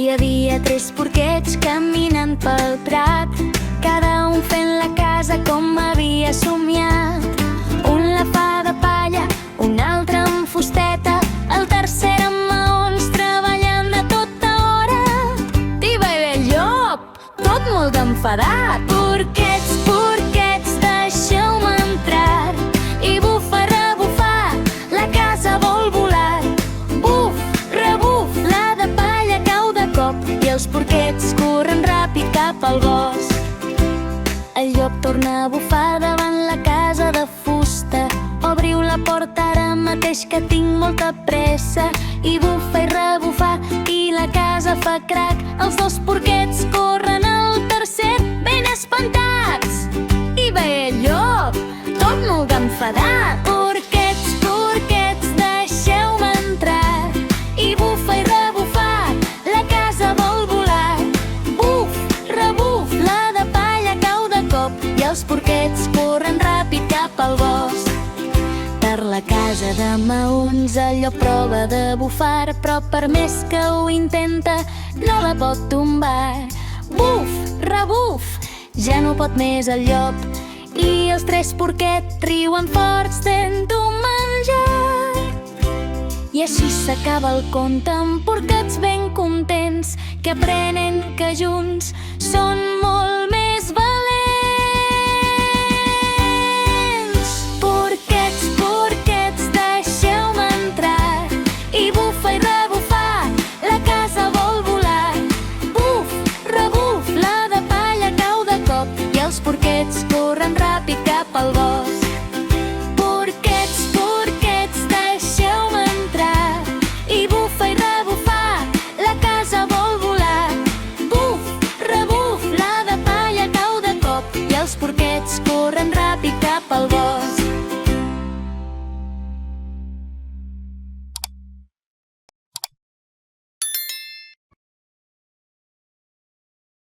Hi havia 3 porquets caminant pel prat, cada un fent la casa com havia somiat. Un la fa de palla, un altre amb fusteta, el tercer amb maons treballant de tota hora. Tiba i ve el llop, tot molt enfadat. Porquets, porquets, deixeu-me entrar. I bufa, rebufar, la casa vol volar. Buf, rebuf, la de palla cau de cop i els porquets corren ràpid cap al bosc. El llop torna a bufar davant la casa de fusta. Obriu la porta ara mateix que tinc molta pressa. I bufa i rebufa i la casa fa crac. Els 2 porquets corren al tercer ben espantats. I ve el llop, tot molt enfadat. Porquets, porquets, deixeu-me entrar. I bufa i rebufar, la casa vol volar. Buf, rebuf, la de palla cau de cop i els porquets corren ràpid cap al bosc. Per la casa de maons el llop prova de bufar, però per més que ho intenta no la pot tombar. Buf, rebuf, ja no pot més el llop i els 3 porquets riuen forts fent un menjar. I així s'acaba el conte amb porquets ben contents que aprenen que junts són molt més valents. Porquets, porquets, deixeu-me entrar. I bufa i rebufar, la casa vol volar. Buf, rebuf, la de palla cau de cop i els porquets corren ràpid cap al bosc. Porquets, porquets, deixeu-me entrar. I bufa i rebufar, la casa vol volar. Buf, rebuf, la de palla cau de cop i els porquets corren ràpid cap al bosc.